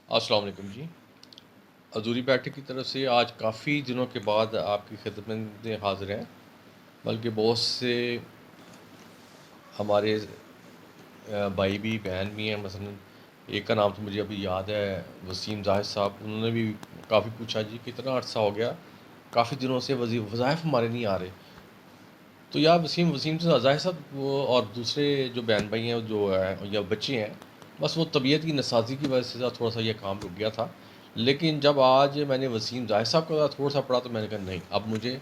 السلام علیکم جی. عذوری بیٹھک کی طرف سے آج کافی دنوں کے بعد آپ کی خدمت میں حاضر ہیں. بلکہ بہت سے ہمارے بھائی بھی بہن بھی ہیں. مثلا ایک کا نام تو مجھے ابھی یاد ہے، وسیم زاہد صاحب. انہوں نے بھی کافی پوچھا جی کتنا عرصہ ہو گیا، کافی دنوں سے وظائف ہمارے نہیں آ رہے. تو یا وسیم سے زاہد صاحب وہ اور دوسرے جو بہن بھائی ہیں جو یا بچے ہیں، بس وہ طبیعت کی نسازی کی وجہ سے تھوڑا سا یہ کام رک گیا تھا. لیکن جب آج میں نے وسیم زاہد صاحب کا تھوڑا سا پڑھا تو میں نے کہا نہیں، اب مجھے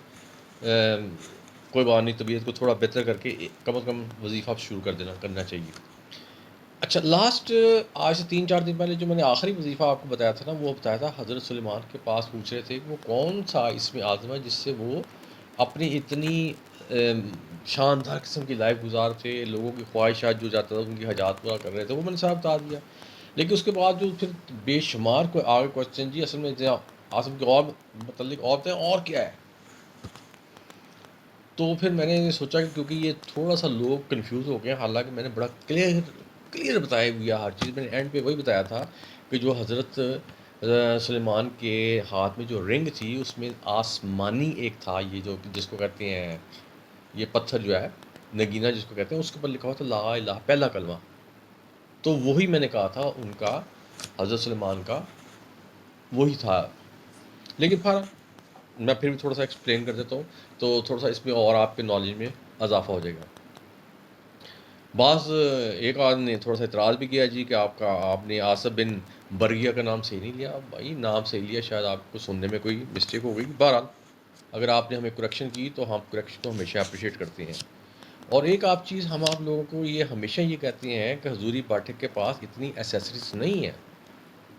کوئی بات نہیں، طبیعت کو تھوڑا بہتر کر کے کم از کم وظیفہ شروع کرنا چاہیے. اچھا، لاسٹ آج سے 3-4 دن پہلے جو میں نے آخری وظیفہ آپ کو بتایا تھا نا، وہ بتایا تھا حضرت سلیمان کے پاس پوچھ رہے تھے کہ وہ کون سا اسم اعظم ہے جس سے وہ اپنی اتنی شاندار قسم کی لائف گزارتے، لوگوں کی خواہشات جو جاتا تھا ان کی حاجات پورا کر رہے تھے. وہ میں نے صاحب بتا دیا. لیکن اس کے بعد جو پھر بے شمار کوئی آگے کوشچن جی اصل میں اعظم کے اور متعلق اور بتائیں اور کیا ہے. تو پھر میں نے سوچا کہ کیونکہ یہ تھوڑا سا لوگ کنفیوز ہو گئے ہیں، حالانکہ میں نے بڑا کلیئر بتایا ہوا ہر چیز. میں نے اینڈ پہ وہی بتایا تھا کہ جو حضرت سلیمان کے ہاتھ میں جو رنگ تھی اس میں آسمانی ایک تھا، یہ جو جس کو کہتے ہیں یہ پتھر جو ہے نگینہ جس کو کہتے ہیں، اس کے اوپر لکھا ہوا تھا لا الہ، پہلا کلمہ. تو وہی میں نے کہا تھا ان کا، حضرت سلیمان کا وہی تھا. لیکن پھر میں پھر بھی تھوڑا سا ایکسپلین کر دیتا ہوں تو تھوڑا سا اس میں اور آپ کے نالج میں اضافہ ہو جائے گا. بعض ایک آدمی نے تھوڑا سا اعتراض بھی کیا جی کہ آپ نے آصف بن برگیہ کا نام صحیح نہیں لیا. بھائی نام صحیح لیا، شاید آپ کو سننے میں کوئی مسٹیک ہو گئی. بہرحال اگر آپ نے ہمیں کریکشن کی تو ہم کریکشن کو ہمیشہ اپریشیٹ کرتے ہیں. اور ایک آپ چیز ہم آپ لوگوں کو یہ ہمیشہ یہ کہتے ہیں کہ حضوری پاٹھک کے پاس اتنی ایسیسریز نہیں ہیں.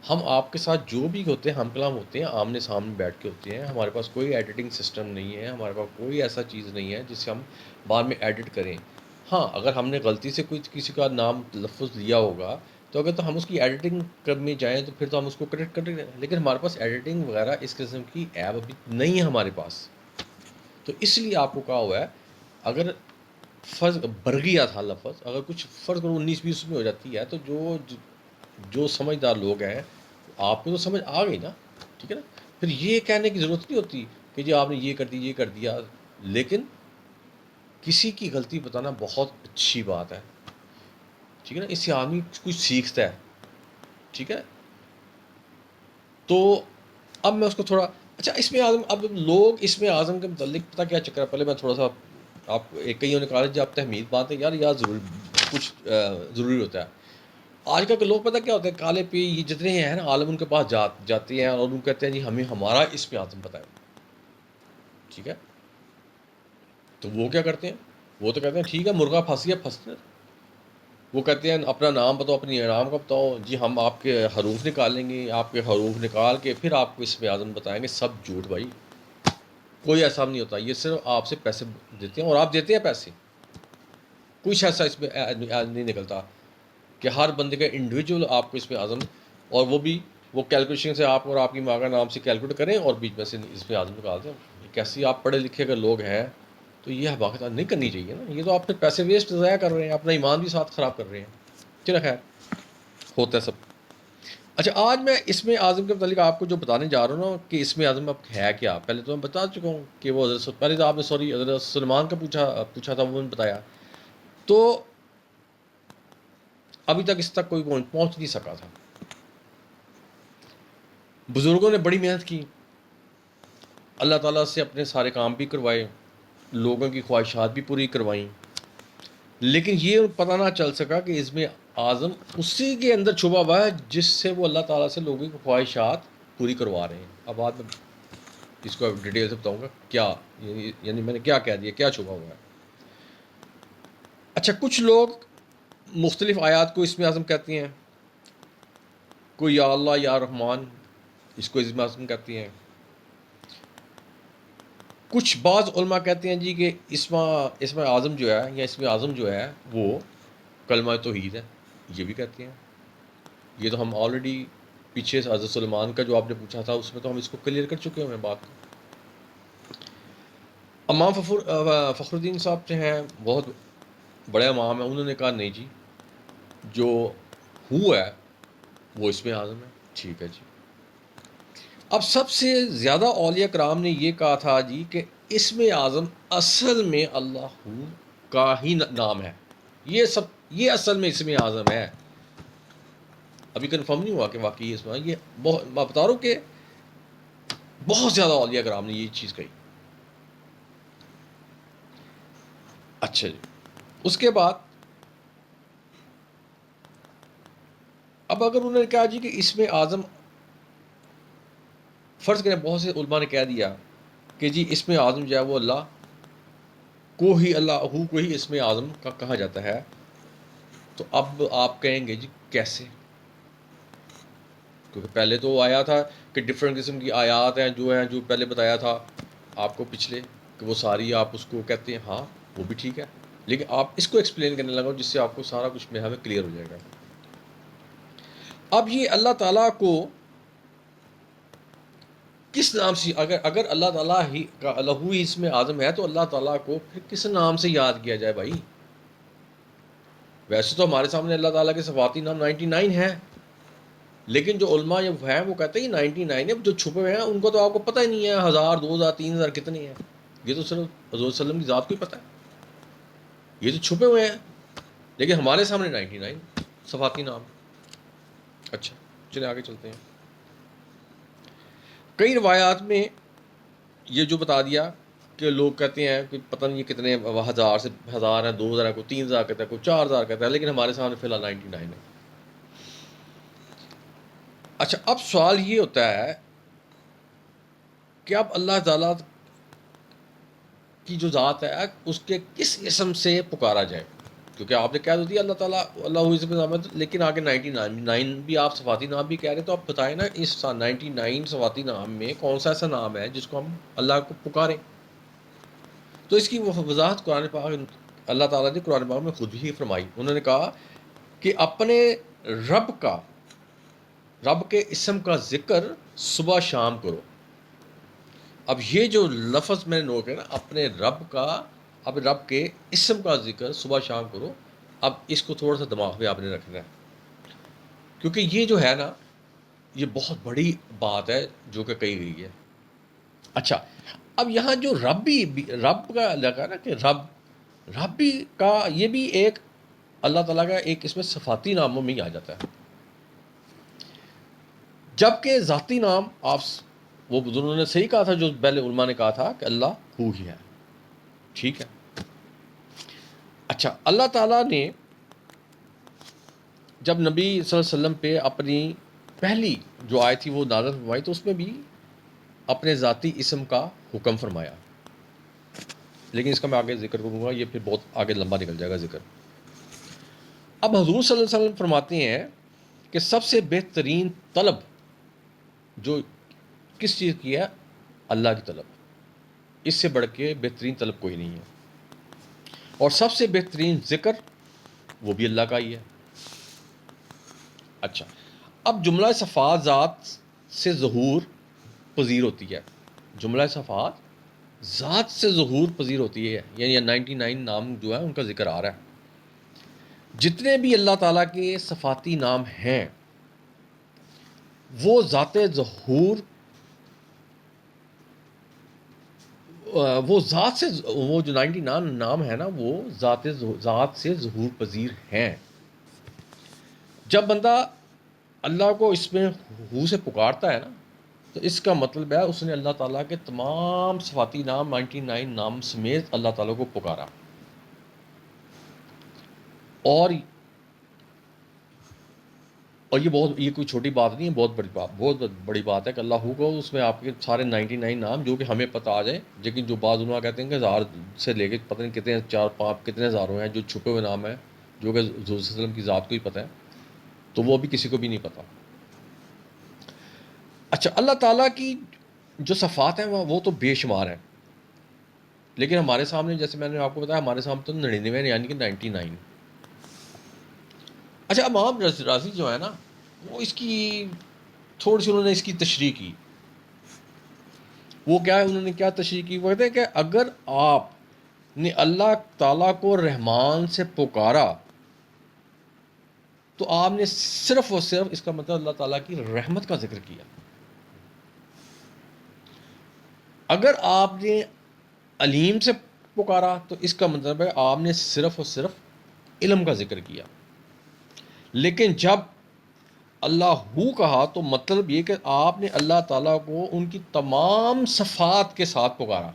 ہم آپ کے ساتھ جو بھی ہوتے ہیں ہم کلام ہوتے ہیں، آمنے سامنے بیٹھ کے ہوتے ہیں. ہمارے پاس کوئی ایڈیٹنگ سسٹم نہیں ہے، ہمارے پاس کوئی ایسا چیز نہیں ہے جس سے ہم بعد میں ایڈٹ کریں. ہاں اگر ہم نے غلطی سے کوئی کسی کا نام لفظ لیا ہوگا تو اگر تو ہم اس کی ایڈیٹنگ کرنے جائیں تو پھر تو ہم اس کو کریکٹ کر رہے ہیں. لیکن ہمارے پاس ایڈیٹنگ وغیرہ اس قسم کی ایپ ابھی نہیں ہے ہمارے پاس. تو اس لیے آپ کو کہا ہوا ہے اگر فرض برگیا تھا لفظ، اگر کچھ فرض کرو 19-20 میں ہو جاتی ہے تو جو سمجھدار لوگ ہیں آپ کو تو سمجھ آ گئی نا، ٹھیک ہے نا. پھر یہ کہنے کی ضرورت نہیں ہوتی کہ جی آپ نے یہ کر دی یہ کر دیا. لیکن کسی کی غلطی بتانا بہت اچھی بات ہے، ٹھیک ہے نا. اس سے آدمی کچھ سیکھتا ہے، ٹھیک ہے. تو اب میں اس کو تھوڑا اچھا اس میں اعظم، اب لوگ اس میں اعظم کے متعلق پتہ کیا چکر ہے. پہلے میں تھوڑا سا آپ ایک کئیوں نے کہا جب آپ تحمید بات ہے یار ضرور کچھ ضروری ہوتا ہے. آج کل کے لوگ پتہ کیا ہوتے ہیں، کالے پہ یہ جتنے ہیں نا عالم ان کے پاس جاتے ہیں اور ان کہتے ہیں جی ہمیں ہمارا اس میں اعظم پتہ ہے، ٹھیک ہے. تو وہ کیا کرتے ہیں، وہ تو کہتے ہیں ٹھیک ہے مرغا پھنس گیا پھنستے. وہ کہتے ہیں اپنا نام بتاؤ، اپنی نام کا بتاؤ جی، ہم آپ کے حروف نکالیں گے، آپ کے حروف نکال کے پھر آپ کو اس میں اعظم بتائیں گے. سب جھوٹ بھائی، کوئی ایسا نہیں ہوتا. یہ صرف آپ سے پیسے دیتے ہیں اور آپ دیتے ہیں پیسے. کچھ ایسا اس میں نہیں نکلتا کہ ہر بندے کا انڈیویجول آپ کو اس میں اعظم، اور وہ بھی وہ کیلکولیشن سے آپ اور آپ کی ماں کا نام سے کیلکولیٹ کریں اور بیچ میں سے اس میں اعظم نکال دیں. کیسی آپ پڑھے لکھے اگر لوگ ہیں تو یہ حماقت نہیں کرنی چاہیے نا. یہ تو آپ پھر پیسے ویسٹ ضائع کر رہے ہیں، اپنا ایمان بھی ساتھ خراب کر رہے ہیں. چلو خیر ہوتا ہے سب. اچھا آج میں اس میں اعظم کے متعلق آپ کو جو بتانے جا رہا ہوں نا کہ اس میں اعظم اب ہے کیا. پہلے تو میں بتا چکا ہوں کہ وہ پہلے تو آپ نے حضرت سلیمان کا پوچھا تھا، وہ میں بتایا. تو ابھی تک اس تک کوئی پہنچ نہیں سکا تھا. بزرگوں نے بڑی محنت کی، اللہ تعالیٰ سے اپنے سارے کام بھی کروائے، لوگوں کی خواہشات بھی پوری کروائیں. لیکن یہ پتہ نہ چل سکا کہ اس میں اعظم اسی کے اندر چھپا ہوا ہے جس سے وہ اللہ تعالیٰ سے لوگوں کی خواہشات پوری کروا رہے ہیں. اب بعد میں اس کو ڈیٹیل سے بتاؤں گا کیا، یعنی میں نے کیا کہہ دیا، کیا چھپا ہوا ہے. اچھا کچھ لوگ مختلف آیات کو اس میں اعظم کہتے ہیں. کوئی یا اللہ یا رحمان اس کو اس میں اعظم کہتی ہیں. کچھ بعض علماء کہتے ہیں جی کہ اسم اعظم جو ہے یا اسم اعظم جو ہے وہ کلمہ توحید ہے، یہ بھی کہتے ہیں. یہ تو ہم آلریڈی پیچھے سے حضرت سلیمان کا جو آپ نے پوچھا تھا اس میں تو ہم اس کو کلیئر کر چکے ہیں بات کو. امام فخر الدین صاحب جو ہیں بہت بڑے امام ہیں، انہوں نے کہا نہیں جی جو ہے وہ اس میں اعظم ہے. ٹھیک ہے جی. اب سب سے زیادہ اولیاء کرام نے یہ کہا تھا جی کہ اسم اعظم اصل میں اللہ کا ہی نام ہے. یہ اصل میں اسم اعظم ہے. ابھی کنفرم نہیں ہوا کہ واقعی اس میں یہ میں بتا رہا ہوں کہ بہت زیادہ اولیاء کرام نے یہ چیز کہی. اچھا جی. اس کے بعد اب اگر انہوں نے کہا جی کہ اسم اعظم فرض کریں بہت سے علماء نے کہہ دیا کہ جی اسم اعظم جو ہے وہ اللہ کو ہی اسم اعظم کا کہا جاتا ہے. تو اب آپ کہیں گے جی کیسے؟ کیونکہ پہلے تو آیا تھا کہ ڈفرینٹ قسم کی آیات ہیں جو پہلے بتایا تھا آپ کو پچھلے کہ وہ ساری آپ اس کو کہتے ہیں. ہاں وہ بھی ٹھیک ہے، لیکن آپ اس کو ایکسپلین کرنے لگا جس سے آپ کو سارا کچھ میں ہمیں کلیئر ہو جائے گا. اب یہ اللہ تعالیٰ کو کس نام سے اگر اللہ تعالیٰ ہی کا لہو ہی اسم اعظم ہے تو اللہ تعالیٰ کو پھر کس نام سے یاد کیا جائے بھائی؟ ویسے تو ہمارے سامنے اللہ تعالیٰ کے صفاتی نام 99 ہیں، لیکن جو علماء ہیں وہ کہتے ہیں 99 ہے. جو چھپے ہوئے ہیں ان کو تو آپ کو پتہ ہی نہیں ہے 1000 2000 3000 کتنے ہیں. یہ تو صرف حضور صلی اللہ علیہ وسلم کی ذات کو ہی پتہ ہے. یہ تو چھپے ہوئے ہیں لیکن ہمارے سامنے 99 صفاتی نام. اچھا چلے آگے چلتے ہیں. کئی روایات میں یہ جو بتا دیا کہ لوگ کہتے ہیں کہ پتہ نہیں یہ کتنے 1000 سے 1000 ہیں، 2000 ہے، کوئی 3000 کہتا ہے، کوئی 4000 کہتا ہے، لیکن ہمارے سامنے فی الحال 99 ہے. اچھا اب سوال یہ ہوتا ہے کہ اب اللہ تعالیٰ کی جو ذات ہے اس کے کس اسم سے پکارا جائے؟ کیونکہ آپ نے کہہ تو دیا اللہ تعالیٰ اللہ اسم نام ہے، لیکن آگے 99 بھی آپ صفاتی نام بھی کہہ رہے ہیں. تو آپ بتائیں نا اس 99 صفاتی نام میں کون سا ایسا نام ہے جس کو ہم اللہ کو پکاریں؟ تو اس کی وضاحت قرآن پاک اللہ تعالیٰ نے قرآن پاک میں خود ہی فرمائی. انہوں نے کہا کہ اپنے رب کے اسم کا ذکر صبح شام کرو. اب یہ جو لفظ میں نے نوٹ کیا نا اپنے رب کے اسم کا ذکر صبح شام کرو. اب اس کو تھوڑا سا دماغ میں آپ نے رکھنا ہے کیونکہ یہ جو ہے نا یہ بہت بڑی بات ہے جو کہ کہی گئی ہے. اچھا اب یہاں جو رب کا لگا نا کہ رب بھی کا یہ بھی ایک اللہ تعالیٰ کا ایک اس میں صفاتی ناموں میں ہی آ جاتا ہے، جبکہ ذاتی نام آپ وہ بزرگوں نے صحیح کہا تھا جو پہلے علماء نے کہا تھا کہ اللہ ہی ہے. ٹھیک ہے. اچھا اللہ تعالیٰ نے جب نبی صلی اللہ علیہ وسلم پہ اپنی پہلی جو آیت تھی وہ نازل فرمائی تو اس میں بھی اپنے ذاتی اسم کا حکم فرمایا، لیکن اس کا میں آگے ذکر کروں گا، یہ پھر بہت آگے لمبا نکل جائے گا ذکر. اب حضور صلی اللہ علیہ وسلم فرماتے ہیں کہ سب سے بہترین طلب جو کس چیز کی ہے؟ اللہ کی طلب. اس سے بڑھ کے بہترین طلب کوئی نہیں ہے. اور سب سے بہترین ذکر وہ بھی اللہ کا ہی ہے. اچھا اب جملہ صفات ذات سے ظہور پذیر ہوتی ہے. جملہ صفات ذات سے ظہور پذیر ہوتی ہے، یعنی 99 نام جو ہے ان کا ذکر آ رہا ہے. جتنے بھی اللہ تعالیٰ کے صفاتی نام ہیں وہ ذات ظہور وہ جو 99 نام ہے نا وہ ذات سے ظہور پذیر ہیں. جب بندہ اللہ کو اس میں ہو سے پکارتا ہے نا تو اس کا مطلب ہے اس نے اللہ تعالیٰ کے تمام صفاتی نام 99 نام سمیت اللہ تعالیٰ کو پکارا. اور یہ کوئی چھوٹی بات نہیں ہے، بہت بڑی بات ہے کہ اللہ کو اس میں آپ کے سارے 99 نام جو کہ ہمیں پتہ آ جائیں. لیکن جو بعض علماء کہتے ہیں کہ 1000 سے لے کے پتہ نہیں کتنے 4 5 کتنے ہزاروں ہیں جو چھپے ہوئے نام ہیں جو کہ حضور صلی اللہ علیہ وسلم کی ذات کو ہی پتہ ہے، تو وہ بھی کسی کو بھی نہیں پتہ. اچھا اللہ تعالیٰ کی جو صفات ہیں وہ تو بے شمار ہیں، لیکن ہمارے سامنے جیسے میں نے آپ کو بتایا ہمارے سامنے تو 99 یعنی کہ 99. اچھا امام رازی جو ہے نا وہ اس کی تھوڑی سی انہوں نے اس کی تشریح کی. وہ کیا ہے انہوں نے کیا تشریح کی؟ وہ کہتے ہیں کہ اگر آپ نے اللہ تعالیٰ کو رحمان سے پکارا تو آپ نے صرف اور صرف اس کا مطلب اللہ تعالیٰ کی رحمت کا ذکر کیا. اگر آپ نے علیم سے پکارا تو اس کا مطلب ہے آپ نے صرف اور صرف علم کا ذکر کیا. لیکن جب اللہ ہو کہا تو مطلب یہ کہ آپ نے اللہ تعالیٰ کو ان کی تمام صفات کے ساتھ پکارا.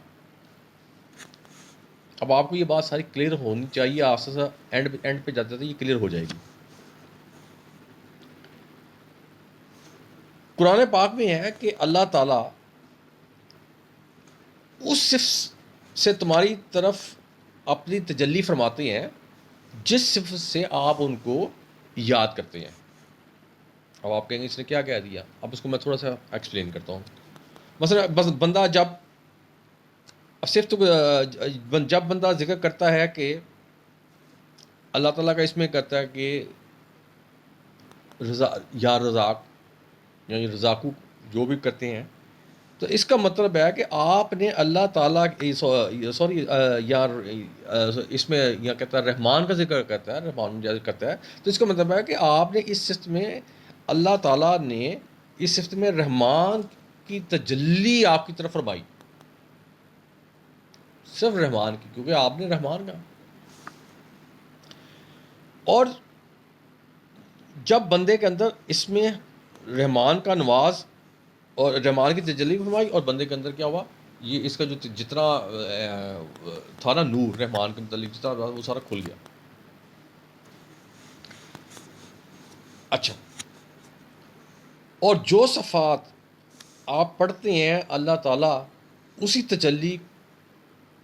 اب آپ کو یہ بات ساری کلیئر ہونی چاہیے، آسا سا اینڈ پہ جاتے تھے یہ کلیئر ہو جائے گی. قرآن پاک میں ہے کہ اللہ تعالیٰ اس صفت سے تمہاری طرف اپنی تجلی فرماتے ہیں جس صفت سے آپ ان کو یاد کرتے ہیں. اب آپ کہیں گے اس نے کیا کہہ دیا؟ اب اس کو میں تھوڑا سا ایکسپلین کرتا ہوں. مثلا بندہ جب بندہ ذکر کرتا ہے کہ اللہ تعالیٰ کا اس میں کرتا ہے کہ یا رزاق یعنی رزاقو جو بھی کرتے ہیں، تو اس کا مطلب ہے کہ آپ نے اللہ تعالیٰ سوری یا اس میں یا کہتا ہے رحمان کا ذکر کرتا ہے، رحمان کرتا ہے، تو اس کا مطلب ہے کہ آپ نے اس صفت میں اللہ تعالیٰ نے اس صفت میں رحمان کی تجلی آپ کی طرف فرمائی، صرف رحمان کی، کیونکہ آپ نے رحمان کا. اور جب بندے کے اندر اس میں رحمان کا نواز اور رحمان کی تجلی فرمائی اور بندے کے اندر کیا ہوا، یہ اس کا جو جتنا تھا نا نور رحمان کے متعلق جتنا وہ سارا کھل گیا. اچھا، اور جو صفات آپ پڑھتے ہیں اللہ تعالیٰ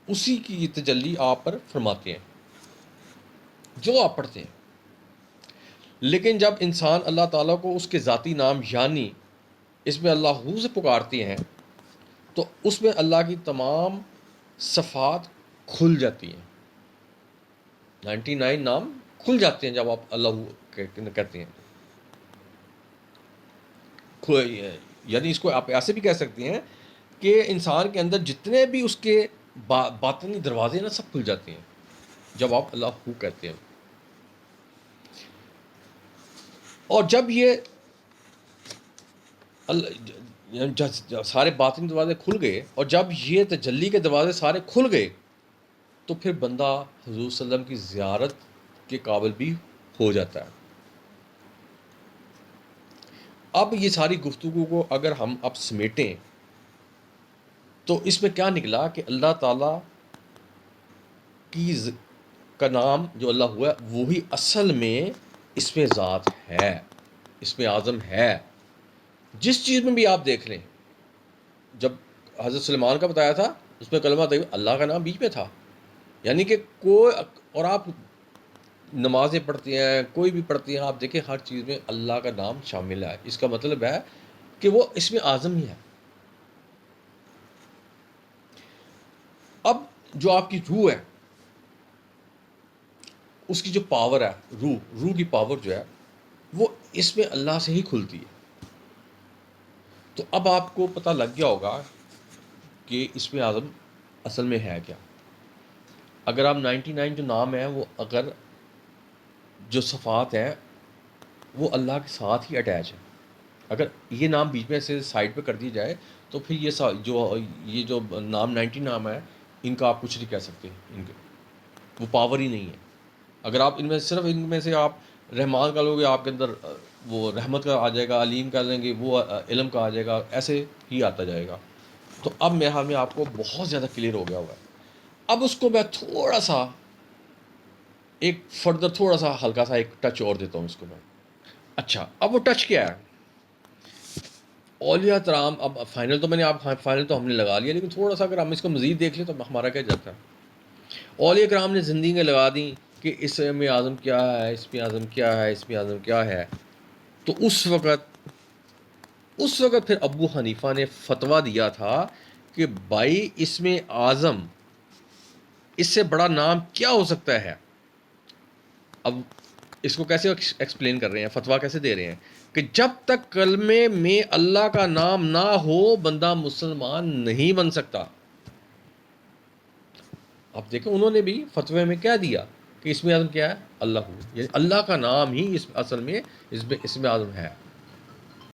اسی کی تجلی آپ پر فرماتے ہیں جو آپ پڑھتے ہیں. لیکن جب انسان اللہ تعالیٰ کو اس کے ذاتی نام یعنی اس میں اللہ ہو سے پکارتے ہیں تو اس میں اللہ کی تمام صفات کھل جاتی ہیں. 99 نام کھل جاتے ہیں جب آپ اللہ کہتے ہیں. یعنی اس کو آپ ایسے بھی کہہ سکتے ہیں کہ انسان کے اندر جتنے بھی اس کے باطنی دروازے نا سب کھل جاتے ہیں جب آپ اللہ ہو کہتے ہیں. اور جب یہ سارے باطنی دروازے کھل گئے اور جب یہ تجلی کے دروازے سارے کھل گئے تو پھر بندہ حضور صلی اللہ علیہ وسلم کی زیارت کے قابل بھی ہو جاتا ہے. اب یہ ساری گفتگو کو اگر ہم اب سمیٹیں تو اس میں کیا نکلا کہ اللہ تعالیٰ کا نام جو اللہ ہوا وہی اصل میں اس میں ذات ہے، اس میں اعظم ہے. جس چیز میں بھی آپ دیکھ لیں، جب حضرت سلیمان کا بتایا تھا اس میں کلمہ طیبہ اللہ کا نام بیچ میں تھا. یعنی کہ کوئی اور آپ نمازیں پڑھتے ہیں کوئی بھی پڑھتے ہیں آپ دیکھیں ہر چیز میں اللہ کا نام شامل ہے. اس کا مطلب ہے کہ وہ اس میں اعظم ہی ہے. اب جو آپ کی روح ہے اس کی جو پاور ہے، روح کی پاور جو ہے وہ اس میں اللہ سے ہی کھلتی ہے. تو اب آپ کو پتہ لگ گیا ہوگا کہ اس میں اعظم اصل میں ہے کیا. اگر آپ 99 جو نام ہیں وہ اگر جو صفات ہیں وہ اللہ کے ساتھ ہی اٹیچ ہے، اگر یہ نام بیچ میں سے سائڈ پہ کر دی جائے تو پھر یہ جو نام 90 نام ہے ان کا آپ کچھ نہیں کہہ سکتے، ان کے وہ پاور ہی نہیں ہے. اگر آپ ان میں صرف ان میں سے آپ رحمان کا لوگے آپ کے اندر وہ رحمت کا آ جائے گا، علیم کا لیں گے وہ علم کا آ جائے گا، ایسے ہی آتا جائے گا. تو اب میں آپ کو بہت زیادہ کلیئر ہو گیا ہوا ہے. اب اس کو میں تھوڑا سا ایک فردر تھوڑا سا ہلکا سا ایک ٹچ اور دیتا ہوں اس کو میں. اچھا، اب وہ ٹچ کیا ہے؟ اولیاء کرام. اب فائنل تو فائنل تو ہم نے لگا لیا، لیکن تھوڑا سا اگر ہم اس کو مزید دیکھ لیں تو ہمارا کیا جاتا ہے. اولیاء کرام نے زندگی لگا دیں کہ اس میں اعظم کیا ہے، اس میں اعظم کیا ہے، اس میں اعظم کیا ہے. تو اس وقت پھر ابو حنیفہ نے فتویٰ دیا تھا کہ بھائی اس میں اعظم اس سے بڑا نام کیا ہو سکتا ہے. اب اس کو کیسے ایکسپلین کر رہے ہیں، فتویٰ کیسے دے رہے ہیں کہ جب تک کلمے میں اللہ کا نام نہ ہو بندہ مسلمان نہیں بن سکتا. اب دیکھیں انہوں نے بھی فتوے میں کیا دیا کہ اسم اعظم کیا ہے؟ اللہ ہو، یعنی اللہ کا نام ہی اصل میں اسم اعظم ہے.